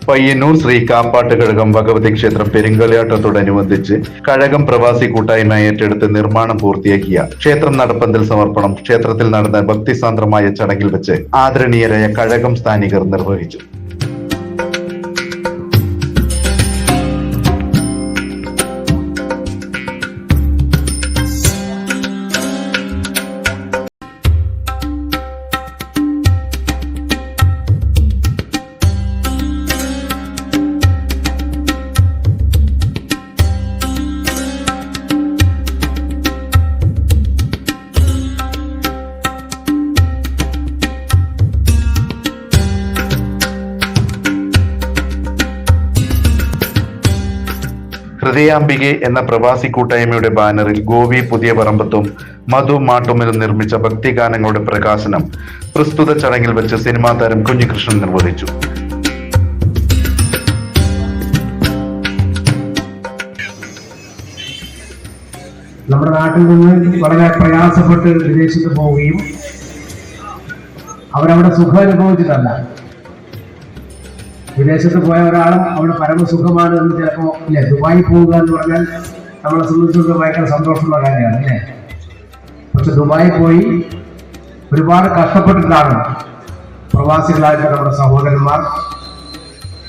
പയ്യന്നൂർ ശ്രീ കാപ്പാട്ട് കഴകം ഭഗവതി ക്ഷേത്രം പെരുങ്കളിയാട്ടത്തോടനുബന്ധിച്ച് കഴകം പ്രവാസി കൂട്ടായ്മ ഏറ്റെടുത്ത് നിർമ്മാണം പൂർത്തിയാക്കിയ ക്ഷേത്രം നടപ്പന്തൽ സമർപ്പണം ക്ഷേത്രത്തിൽ നടന്ന ഭക്തിസാന്ദ്രമായ ചടങ്ങിൽ വെച്ച് ആദരണീയരായ കഴകം സ്ഥാനികർ നിർവഹിച്ചു. ഹൃദയാംബികെ എന്ന പ്രവാസി കൂട്ടായ്മയുടെ ബാനറിൽ ഗോപി പുതിയ പറമ്പത്തും മധു മാട്ടുമിലും നിർമ്മിച്ച ഭക്തിഗാനങ്ങളുടെ പ്രകാശനം പ്രസ്തുത ചടങ്ങിൽ വെച്ച് സിനിമാ താരം കുഞ്ഞികൃഷ്ണൻ നിർവഹിച്ചു. നമ്മുടെ നാട്ടിൽ നിന്ന് വളരെ പ്രയാസപ്പെട്ട് വിദേശത്ത് പോവുകയും അവരവിടെ സുഖം അനുഭവിച്ചിട്ടല്ല. വിദേശത്ത് പോയ ഒരാളും അവിടെ പരമസുഖമാണ് എന്ന് ചിലപ്പോൾ ഇല്ലേ, ദുബായി പോവുക എന്ന് പറഞ്ഞാൽ നമ്മളെ സംബന്ധിച്ചിടത്തോളം ഭയങ്കര സന്തോഷമുള്ള കാര്യമാണ് അല്ലേ. പക്ഷെ ദുബായി പോയി ഒരുപാട് കഷ്ടപ്പെട്ടിട്ടാണ് പ്രവാസികളായിട്ട് നമ്മുടെ സഹോദരന്മാർ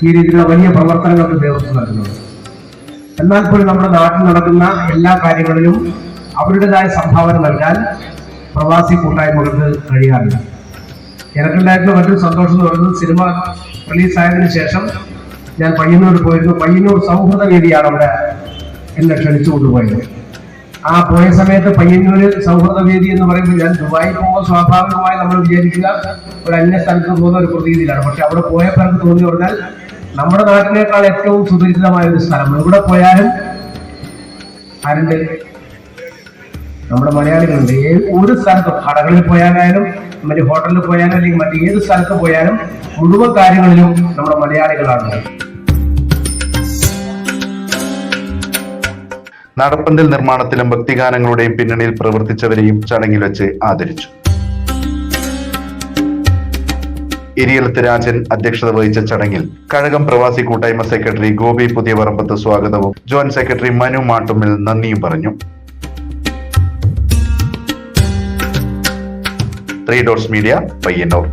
ഈ രീതിയിലുള്ള വലിയ പ്രവർത്തനങ്ങൾക്ക് നേതൃത്വം നൽകുന്നത്. എന്നാൽ പോലും നമ്മുടെ നാട്ടിൽ നടക്കുന്ന എല്ലാ കാര്യങ്ങളിലും അവരുടേതായ സംഭാവന നൽകാൻ പ്രവാസി കൂട്ടായ്മകൾക്ക് കഴിയാറില്ല. എനിക്കുണ്ടായിട്ടുള്ള മറ്റൊരു സന്തോഷം എന്ന് പറയുന്നത്, സിനിമ റിലീസായതിനു ശേഷം ഞാൻ പയ്യന്നൂർ പോയിരുന്നു. പയ്യന്നൂർ സൗഹൃദ വേദിയാണ് അവിടെ എന്നെ ക്ഷണിച്ചു കൊണ്ടുപോയത്. ആ പോയ സമയത്ത് പയ്യന്നൂർ സൗഹൃദ വേദി എന്ന് പറയുമ്പോൾ ഞാൻ ദുബായി പോകുമ്പോൾ സ്വാഭാവികമായി നമ്മൾ വിചാരിക്കുക ഒരു അന്യ സ്ഥലത്ത് പോകുന്ന ഒരു പ്രതീതിയിലാണ്. പക്ഷെ അവിടെ പോയപ്പോൾ എനിക്ക് തോന്നി പറഞ്ഞാൽ നമ്മുടെ നാട്ടിനേക്കാൾ ഏറ്റവും സുപരിചിതമായ ഒരു സ്ഥലം. എവിടെ പോയാലും ആരുണ്ട്? നമ്മുടെ മലയാളികളുണ്ട്. ഒരു സ്ഥലത്തും കടകളിൽ പോയാലായാലും മറ്റു ഹോട്ടലിൽ പോയാലും അല്ലെങ്കിൽ മറ്റു ഏത് സ്ഥലത്ത് പോയാലും മുഴുവൻ കാര്യങ്ങളിലും നമ്മുടെ മലയാളികളാണ്. നടപ്പന്തൽ നിർമ്മാണത്തിലും ഭക്തിഗാനങ്ങളുടെയും പിന്നണിയിൽ പ്രവർത്തിച്ചവരെയും ചടങ്ങിൽ വെച്ച് ആദരിച്ചു. ഇരിയലത്ത് രാജൻ അധ്യക്ഷത വഹിച്ച ചടങ്ങിൽ കഴകം പ്രവാസി കൂട്ടായ്മ സെക്രട്ടറി ഗോപി പുതിയ പറമ്പത്ത് സ്വാഗതവും ജോയിന്റ് സെക്രട്ടറി മനു മാട്ടുമിൽ നന്ദിയും പറഞ്ഞു. 3 Doors Media, പയ്യന്നൂർ.